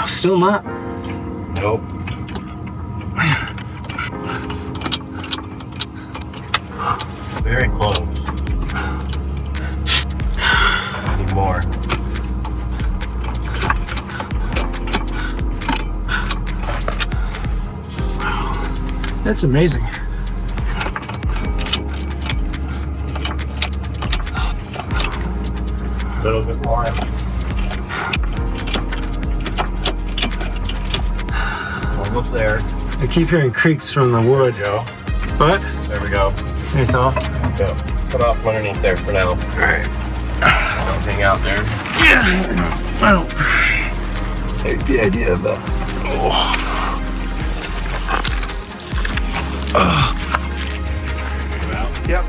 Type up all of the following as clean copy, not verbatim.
Still not? Nope. Very close. Need more. That's amazing. A little bit more. Almost there. I keep hearing creaks from the wood. There we go. What? There we go. Nice off. Go. Come out from underneath there for now. Alright. Don't hang out there. Yeah. I don't hate the idea of that. Yep.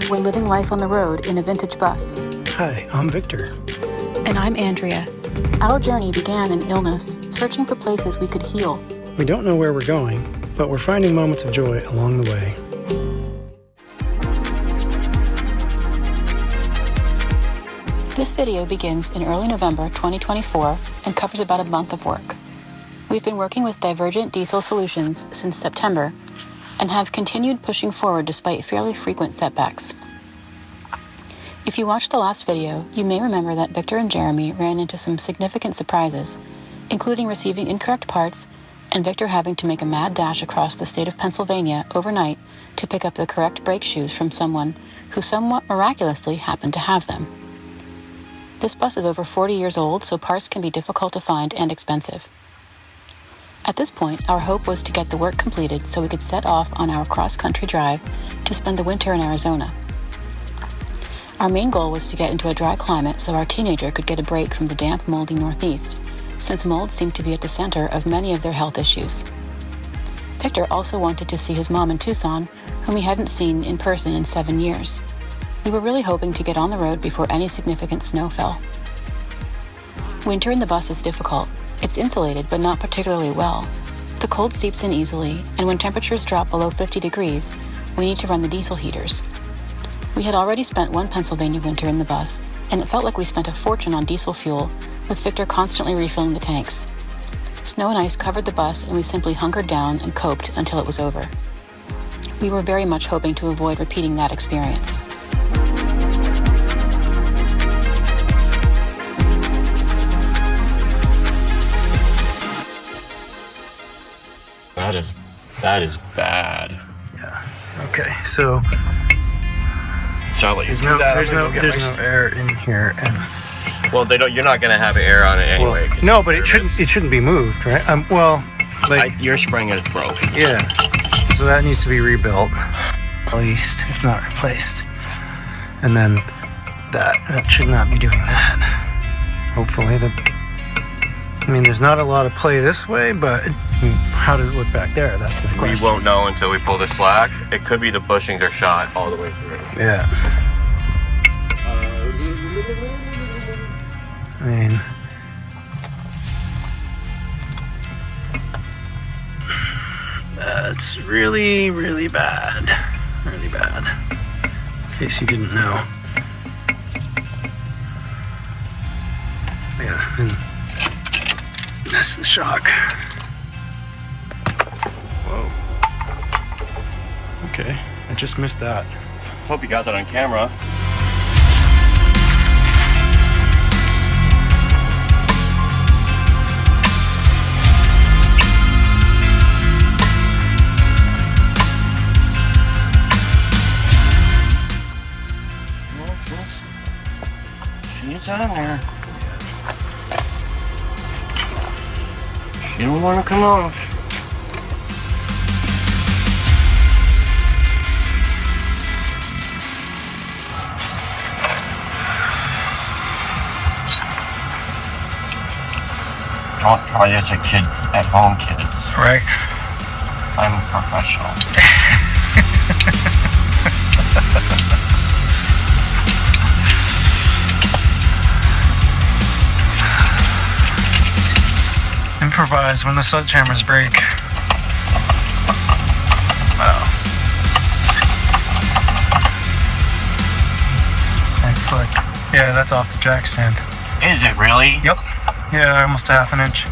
We're living life on the road in a vintage bus. Hi, I'm Victor. And I'm Andrea. Our journey began in illness, searching for places we could heal. We don't know where we're going, but we're finding moments of joy along the way. This video begins in early November 2024 and covers about a month of work. We've been working with Divergent diesel solutions since September and have continued pushing forward despite fairly frequent setbacks. If you watched the last video, you may remember that Victor and Jeremy ran into some significant surprises, including receiving incorrect parts and Victor having to make a mad dash across the state of Pennsylvania overnight to pick up the correct brake shoes from someone who somewhat miraculously happened to have them. This bus is over 40 years old, so parts can be difficult to find and expensive. At this point, our hope was to get the work completed so we could set off on our cross-country drive to spend the winter in Arizona. Our main goal was to get into a dry climate so our teenager could get a break from the damp, moldy Northeast, since mold seemed to be at the center of many of their health issues. Victor also wanted to see his mom in Tucson, whom he hadn't seen in person in 7 years. We were really hoping to get on the road before any significant snow fell. Winter in the bus is difficult. It's insulated, but not particularly well. The cold seeps in easily, and when temperatures drop below 50 degrees, we need to run the diesel heaters. We had already spent one Pennsylvania winter in the bus, and it felt like we spent a fortune on diesel fuel, with Victor constantly refilling the tanks. Snow and ice covered the bus, and we simply hunkered down and coped until it was over. We were very much hoping to avoid repeating that experience. That is bad. Yeah. Okay. So Charlie, there's no air in here, and well, you're not gonna have air on it anyway. Well, no, but it shouldn't be moved, right? Your spring is broken. Yeah. So that needs to be rebuilt, at least, if not replaced. And then that should not be doing that. Hopefully there's not a lot of play this way, but how does it look back there? That's the question. We won't know until we pull the slack. It could be the bushings are shot all the way through. Yeah. That's really, really bad. Really bad. In case you didn't know. Yeah, and that's the shock. Whoa. Okay, I just missed that. Hope you got that on camera. She's on there. She don't want to come off. Don't try this at kids, at home kids. Right. I'm a professional. Improvise when the sledgehammers break. Wow. It's like, yeah, that's off the jack stand. Is it really? Yep. Yeah, almost a half an inch.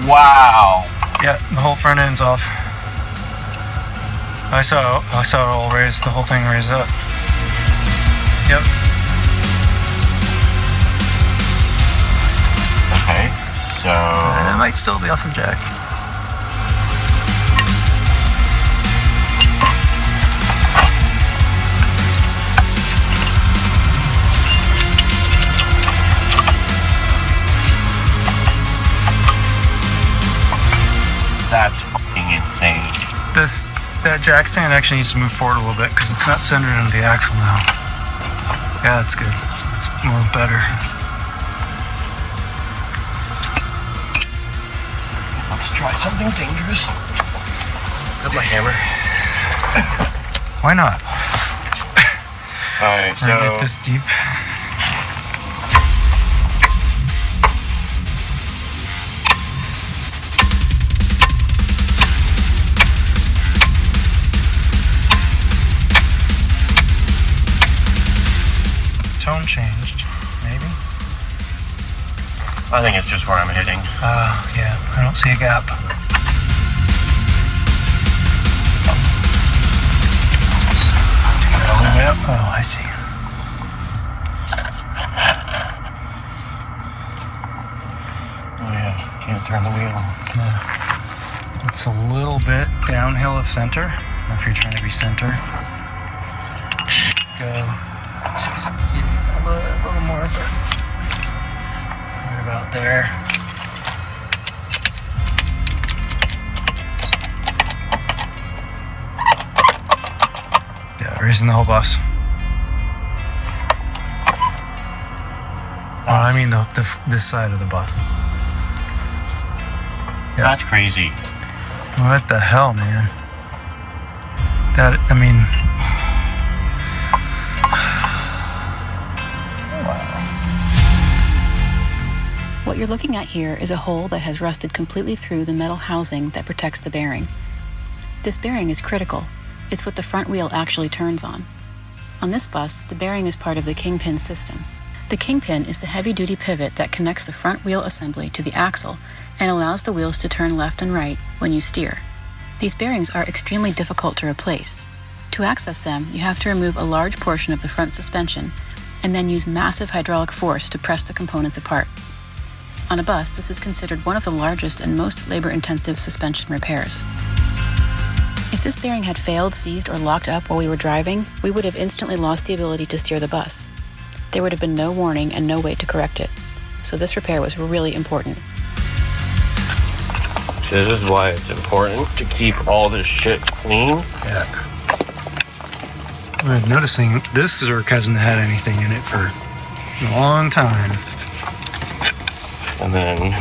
Wow. Yeah, the whole front end's off. I saw it all raised, the whole thing raised up. Yep. Okay, so... It might still be off the jack. That's fucking insane. That jack stand actually needs to move forward a little bit because it's not centered into the axle now. Yeah, that's good. It's more better. Let's try something dangerous. Got my hammer. Why not? Alright, We're gonna get so... this deep. Tone changed, maybe? I think it's just where I'm hitting. Yeah, I don't see a gap. Take it all the way up. Oh, I see. Oh yeah, can't turn the wheel. Yeah. It's a little bit downhill of center. If you're trying to be center, go a little more, but right about there. Yeah, raising the whole bus. Oh, I mean this side of the bus. Yeah. That's crazy. What the hell, man? That, I mean... What you're looking at here is a hole that has rusted completely through the metal housing that protects the bearing. This bearing is critical. It's what the front wheel actually turns on. On this bus, the bearing is part of the kingpin system. The kingpin is the heavy-duty pivot that connects the front wheel assembly to the axle and allows the wheels to turn left and right when you steer. These bearings are extremely difficult to replace. To access them, you have to remove a large portion of the front suspension and then use massive hydraulic force to press the components apart. On a bus, this is considered one of the largest and most labor-intensive suspension repairs. If this bearing had failed, seized, or locked up while we were driving, we would have instantly lost the ability to steer the bus. There would have been no warning and no way to correct it. So this repair was really important. So this is why it's important to keep all this shit clean. Yeah. I'm noticing this work hasn't had anything in it for a long time. And then,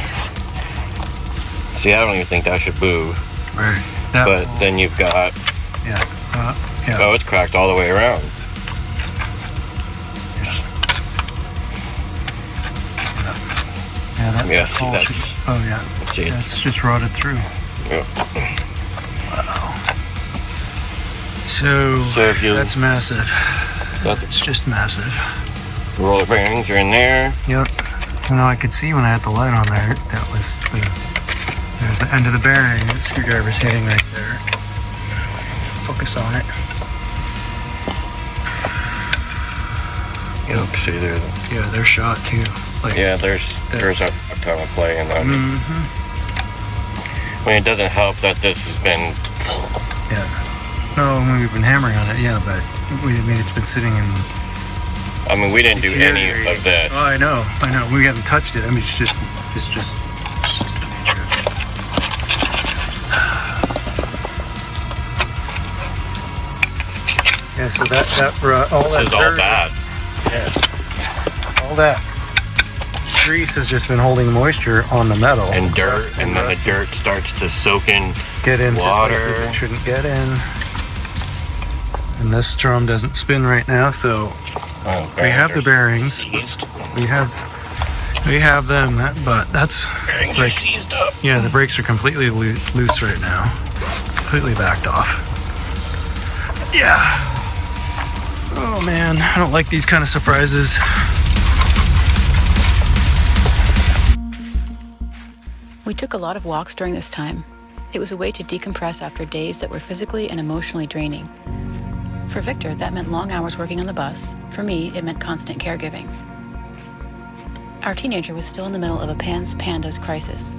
see, I don't even think that should move. Right. But then you've got, yeah. Yeah. Oh, it's cracked all the way around. Yeah, that Yeah, see, hole that's... should, oh, yeah. See, That's just rotted through. Yeah. Wow. So if you... that's massive. That's It's just massive. the roller bearings are in there. Yep. You know, I could see when I had the light on there, there's the end of the bearing, the screwdriver's hitting right there. Focus on it. Yep, see there. Yeah, they're shot too. Like, Yeah, there's a ton of play in that. Mm-hmm. I mean, it doesn't help that this has been... Yeah. No, I mean, we've been hammering on it, yeah, but it's been sitting in... I mean, we didn't do any of this. Oh, I know. We haven't touched it. I mean, it's just the nature of it. Yeah, so all This that is all dirt, bad. yeah, all that grease has just been holding moisture on the metal. And dirt, and then the dirt starts to soak in get into water. places it shouldn't get in. And this drum doesn't spin right now, so we have the bearings. Seized. We have them, but that's Bearings are seized up. yeah, the brakes are completely loose right now. Completely backed off. Yeah. Oh man, I don't like these kind of surprises. We took a lot of walks during this time. It was a way to decompress after days that were physically and emotionally draining. For Victor, that meant long hours working on the bus. For me, it meant constant caregiving. Our teenager was still in the middle of a PANDAS crisis.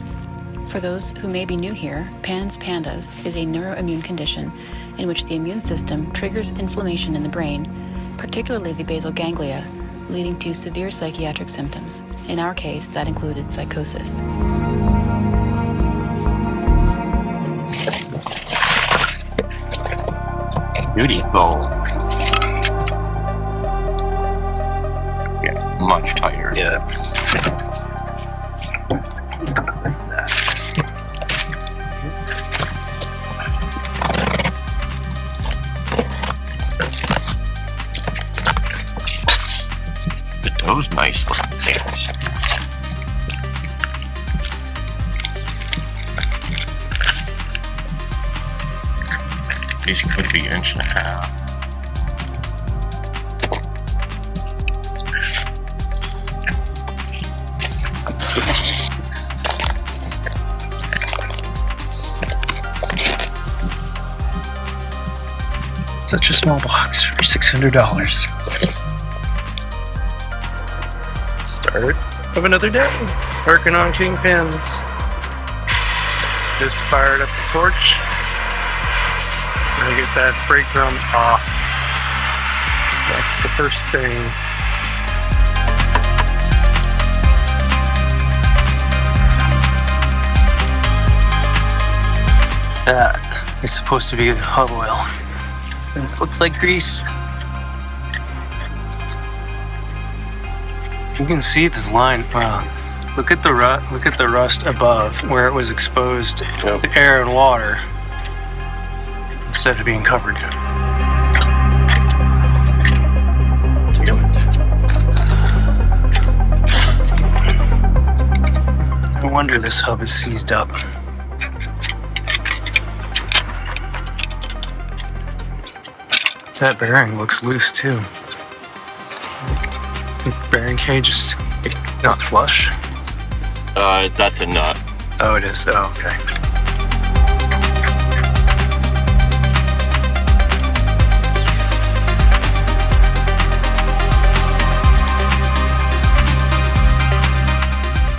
For those who may be new here, PANDAS is a neuroimmune condition in which the immune system triggers inflammation in the brain, particularly the basal ganglia, leading to severe psychiatric symptoms. In our case, that included psychosis. Beautiful. Yeah, much tighter. Yeah. Those nice looking things. These could be 1.5 inches. Such a small box for $600. Start of another day. Working on kingpins. Just fired up the torch. Gonna get that brake drum off. That's the first thing. That is supposed to be hub oil. It looks like grease. You can see the line. Look at the rust above where it was exposed to air and water instead of being covered. No wonder this hub is seized up. That bearing looks loose too. The bearing cage is not flush. That's a nut. Oh, it is. Oh, okay.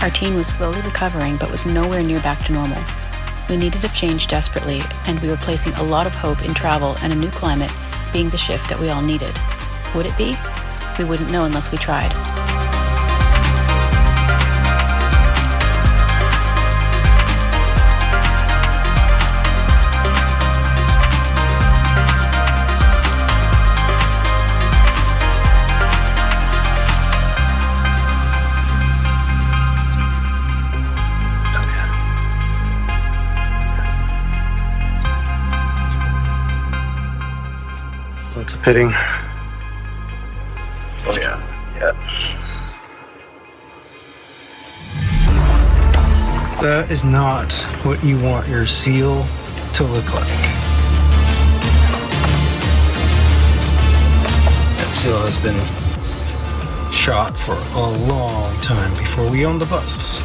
Our teen was slowly recovering, but was nowhere near back to normal. We needed a change desperately, and we were placing a lot of hope in travel and a new climate being the shift that we all needed. Would it be? We wouldn't know unless we tried. It's a fitting. Oh yeah, yeah. That is not what you want your seal to look like. That seal has been shot for a long time before we owned the bus.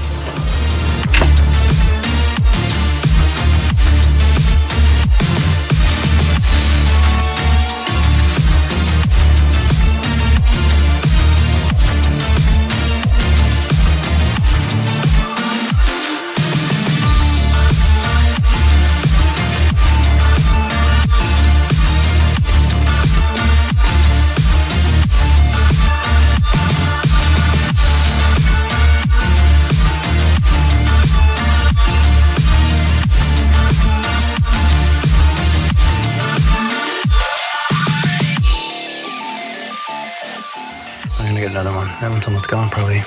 I'm gonna get another one. That one's almost gone, probably.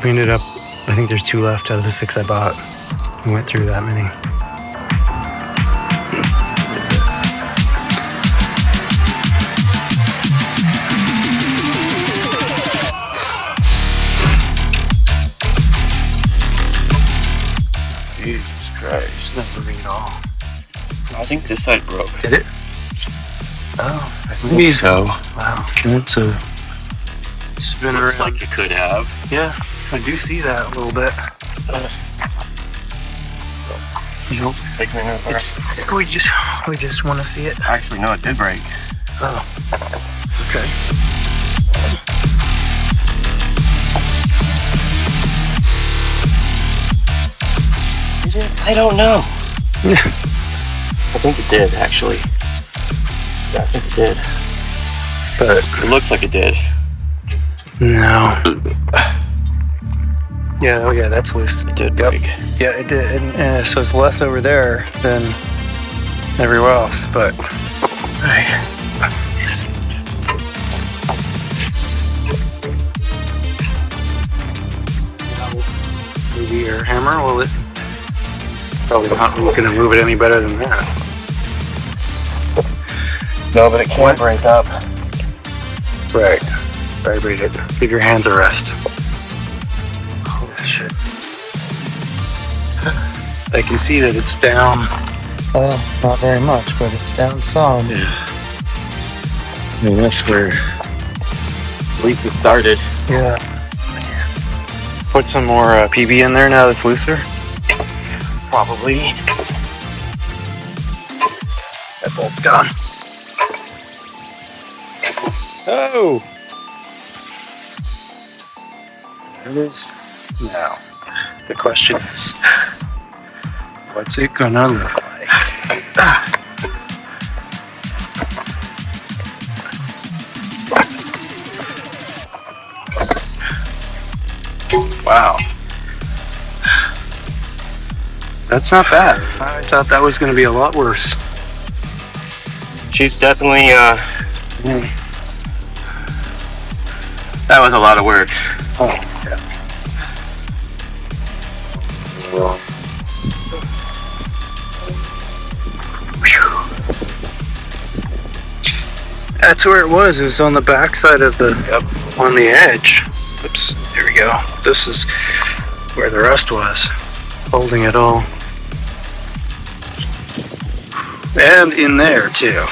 We ended up, I think there's 2 left out of the 6 I bought. We went through that many. Jesus Christ. It's not moving at all. I think this side broke. Did it? Oh, I think so. Wow. It's been Looks around. like it could have. Yeah, I do see that a little bit. Nope. Take me in there. We just want to see it. Actually, no, it did break. Oh. Okay. Did it? I don't know. I think it did, actually. Yeah, I think it did. But It looks like it did. no. Yeah, oh yeah, that's loose. It did Yep. break. Yeah, it did. And so it's less over there than everywhere else, but. Alright. Yes. Maybe your hammer, will it? Probably not going to move it any better than that. No, but it can't break up. Right. Vibrate it. Give your hands a rest. Holy shit. I can see that it's down. Well, not very much, but it's down some. Yeah. I mean, that's where at least it started. Yeah. Put some more PB in there now that's looser. Probably. That bolt's gone. Oh! There it is. Now, the question is, what's it gonna look like? Wow. That's not bad. I thought that was gonna be a lot worse. She's definitely, that was a lot of work. Oh, yeah. That's where it was. It was on the back side of the, on the edge. Oops, there we go. This is where the rust was, holding it all. And in there too.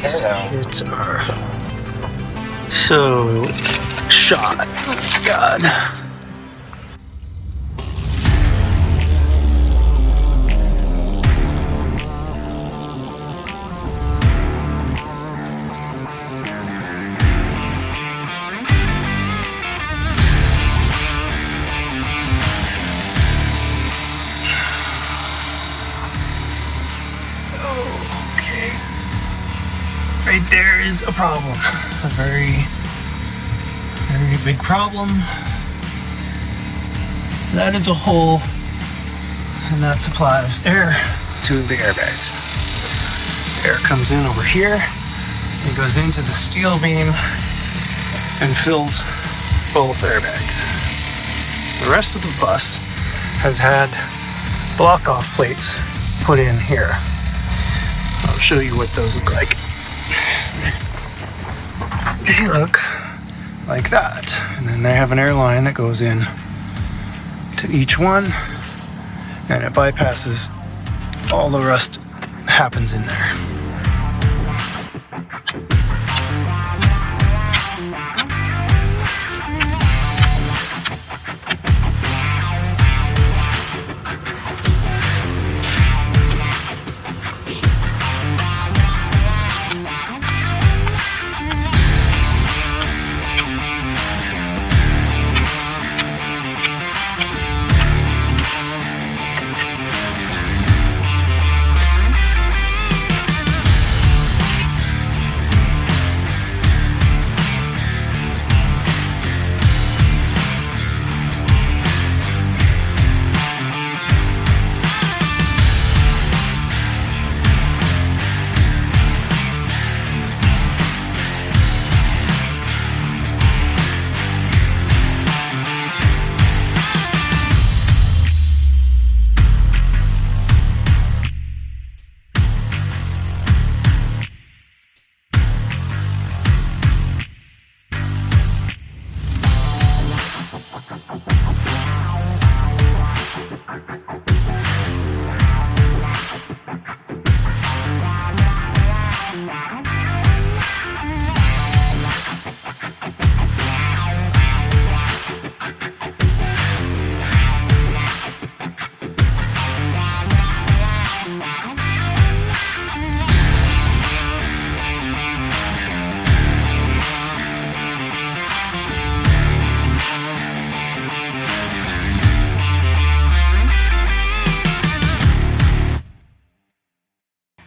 These kids are So, shot. Oh, God. Okay. Right there is a problem. A very big problem. That is a hole, and that supplies air to the airbags. Air comes in over here, it goes into the steel beam and fills both airbags. The rest of the bus has had block-off plates put in here. I'll show you what those look like. They look like that, and then they have an air line that goes in to each one, and it bypasses all the rest happens in there.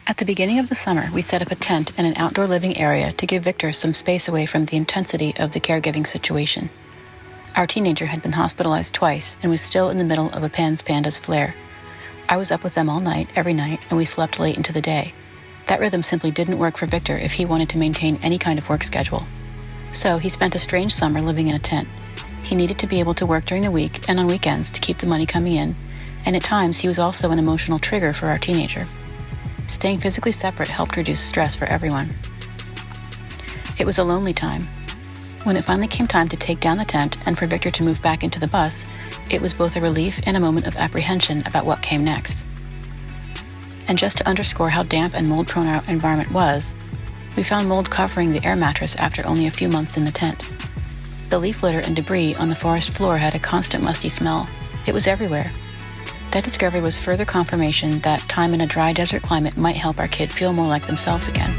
At the beginning of the summer, we set up a tent in an outdoor living area to give Victor some space away from the intensity of the caregiving situation. Our teenager had been hospitalized twice and was still in the middle of a PANDAS flare. I was up with them all night, every night, and we slept late into the day. That rhythm simply didn't work for Victor if he wanted to maintain any kind of work schedule. So he spent a strange summer living in a tent. He needed to be able to work during the week and on weekends to keep the money coming in, and at times he was also an emotional trigger for our teenager. Staying physically separate helped reduce stress for everyone. It was a lonely time. When it finally came time to take down the tent and for Victor to move back into the bus, it was both a relief and a moment of apprehension about what came next. And just to underscore how damp and mold-prone our environment was, we found mold covering the air mattress after only a few months in the tent. The leaf litter and debris on the forest floor had a constant musty smell. It was everywhere. That discovery was further confirmation that time in a dry desert climate might help our kid feel more like themselves again.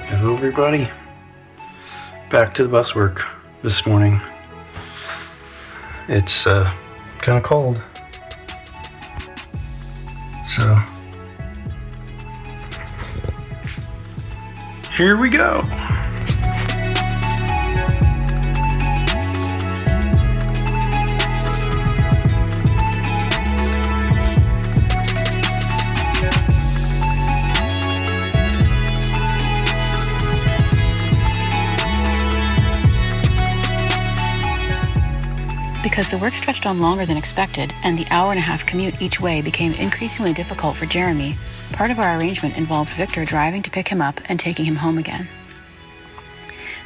Hello everybody. Back to the bus work this morning. It's kind of cold. So here we go. Because the work stretched on longer than expected and the hour-and-a-half commute each way became increasingly difficult for Jeremy, part of our arrangement involved Victor driving to pick him up and taking him home again.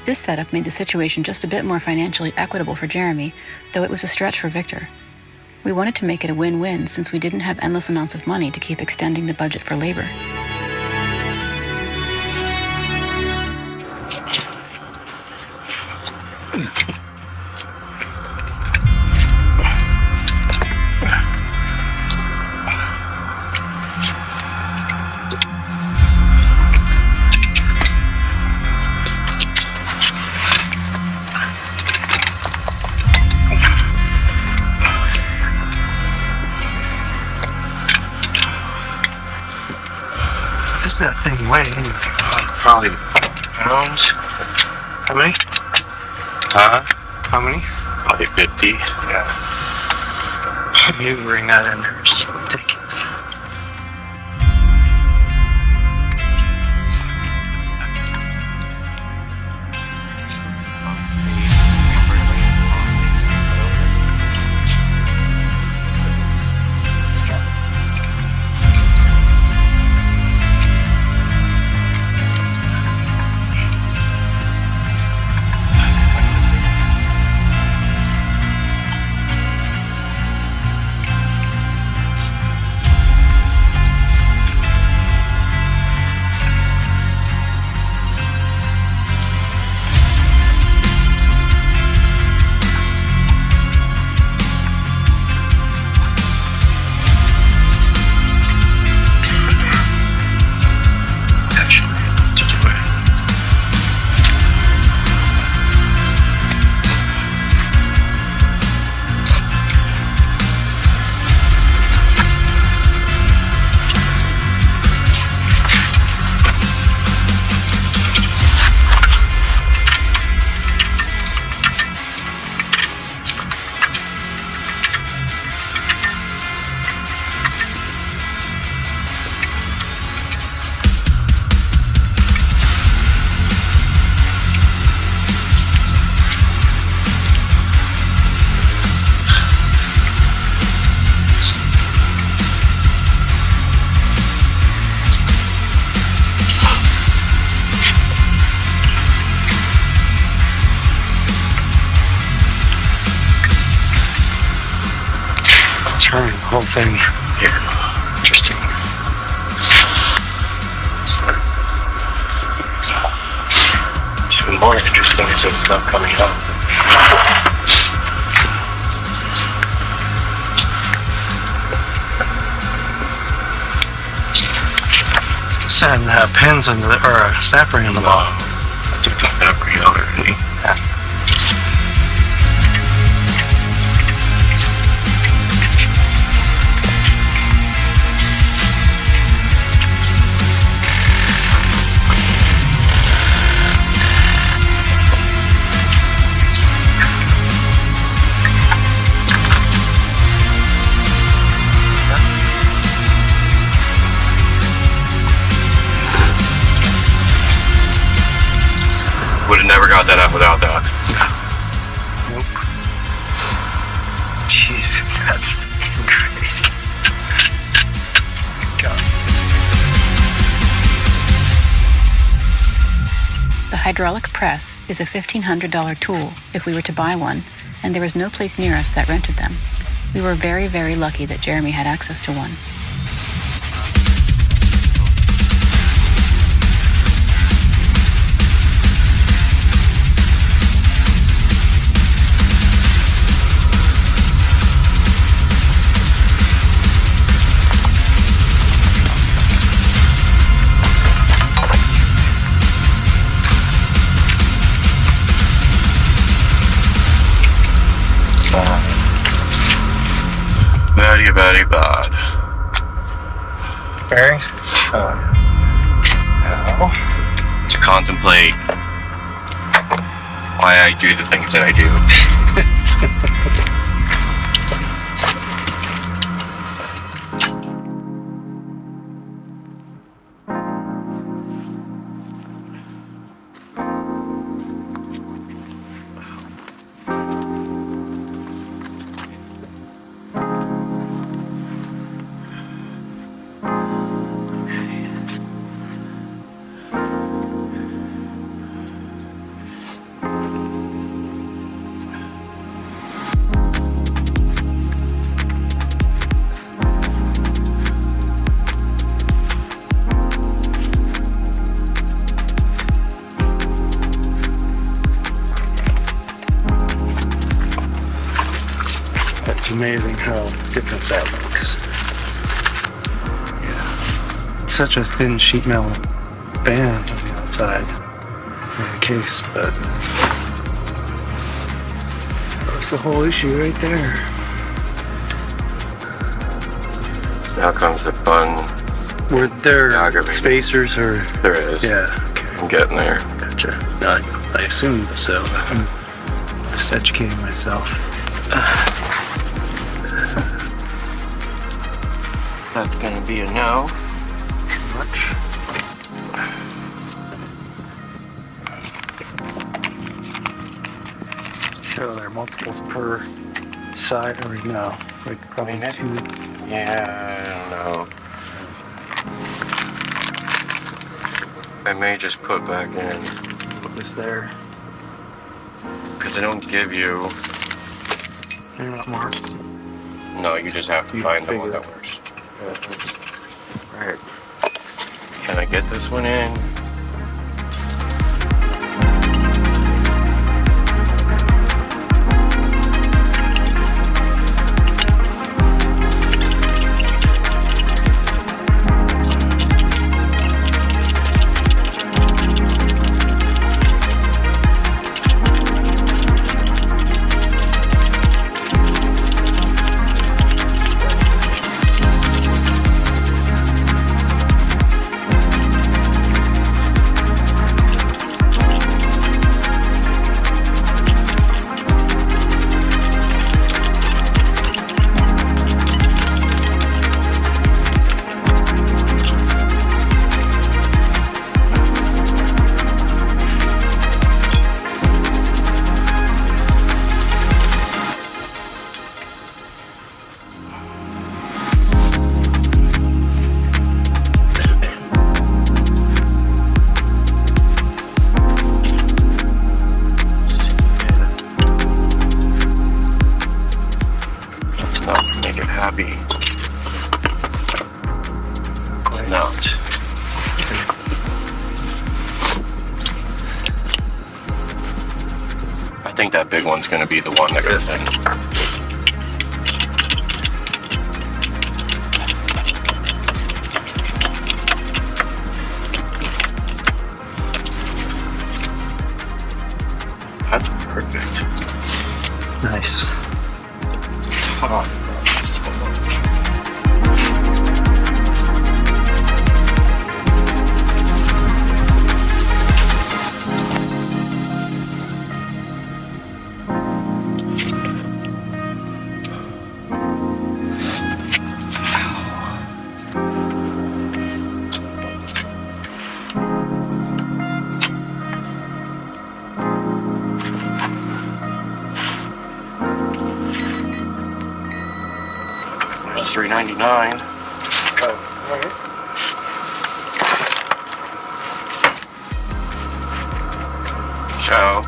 This setup made the situation just a bit more financially equitable for Jeremy, though it was a stretch for Victor. We wanted to make it a win-win since we didn't have endless amounts of money to keep extending the budget for labor. What's that thing weigh anyway? Probably pounds. How many? Huh? How many? Probably 50. Yeah. Maneuvering that in there is ridiculous. Turn the whole thing here. Interesting. It's even more interesting is that it's not coming up. Send pins on the, or a snap ring on the bottom. I took the snap ring out already. Yeah. Would have never got that up without that. Nope. Jeez, that's crazy. God. The hydraulic press is a $1,500 tool if we were to buy one, and there was no place near us that rented them. We were very, very lucky that Jeremy had access to one. Very, very bad. Bearings? Now. To contemplate why I do the things that I do. amazing how different that looks. Yeah. It's such a thin sheet metal band on the outside in the case, but that's the whole issue right there. Now comes the fun. Were there geography. Spacers or? There is. Yeah, okay. I'm getting there. Gotcha. I assumed so. I'm just educating myself. That's gonna be a no. Too much. So there are multiples per side, or no? Like probably two. Yeah, I don't know. I may just put back in. Put this there. Because they don't give you. They're not marked. No, you just have to You find the figure one it. that works. Yeah, that's... Alright. Can I get this one in? I think that big one's gonna be the one that goes in. That's perfect. Nice. Top. $3.99. So,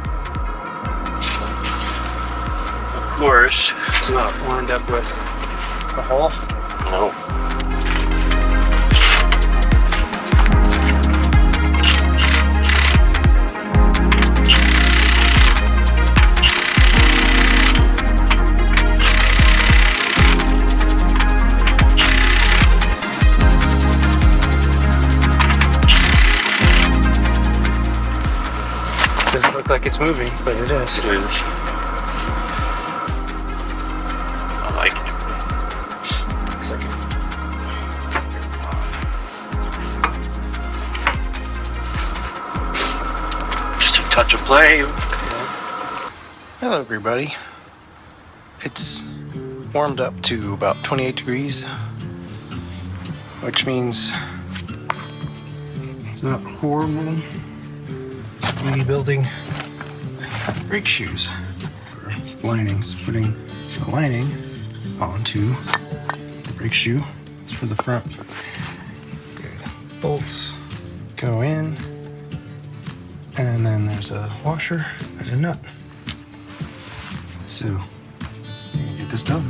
of course, It's not lined up with a hole. no. Doesn't look like it's moving, but it is. It is. I like it. Second. Just a touch of play. Hello, everybody. It's warmed up to about 28 degrees, which means it's not horrible to be building brake shoes or linings. Putting the lining onto the brake shoe. It's for the front. Bolts go in, and then there's a washer and a nut. So, you can get this done.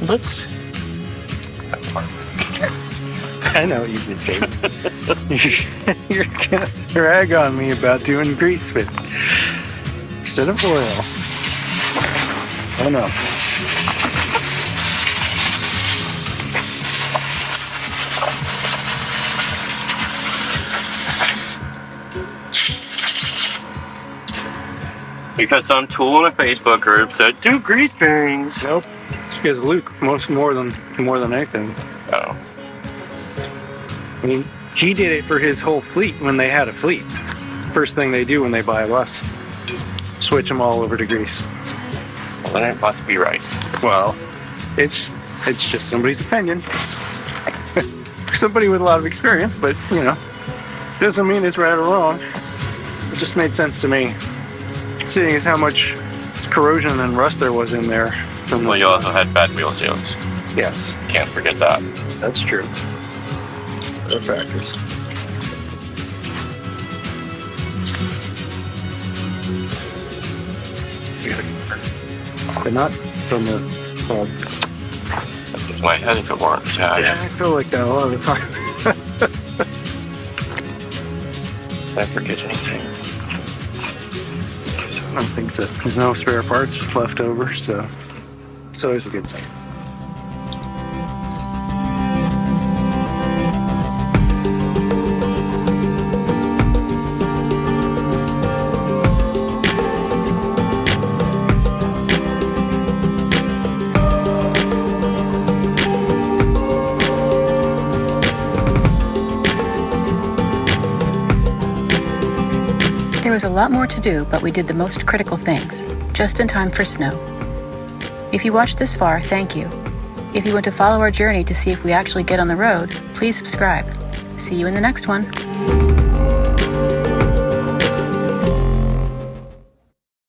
Looks. I know what you would say. You're gonna drag on me about doing grease with instead of oil. Oh no. Because some tool in a Facebook group said, do grease bearings. Nope. It's because Luke, more than anything. Oh. I mean, he did it for his whole fleet when they had a fleet. First thing they do when they buy a bus, switch them all over to grease. Well, then it must be right. Well, it's just somebody's opinion. Somebody with a lot of experience, but doesn't mean it's right or wrong. It just made sense to me, seeing as how much corrosion and rust there was in there. Well, you also had bad wheel seals. Yes, Can't forget that. that's true. They're factors. The nut from the plug. That's just my head if it weren't tied. Yeah, I feel like that a lot of the time. Did I forget anything? I don't think so. There's no spare parts left over, so it's always a good sign. There was a lot more to do, but we did the most critical things, just in time for snow. If you watched this far, thank you. If you want to follow our journey to see if we actually get on the road, please subscribe. See you in the next one.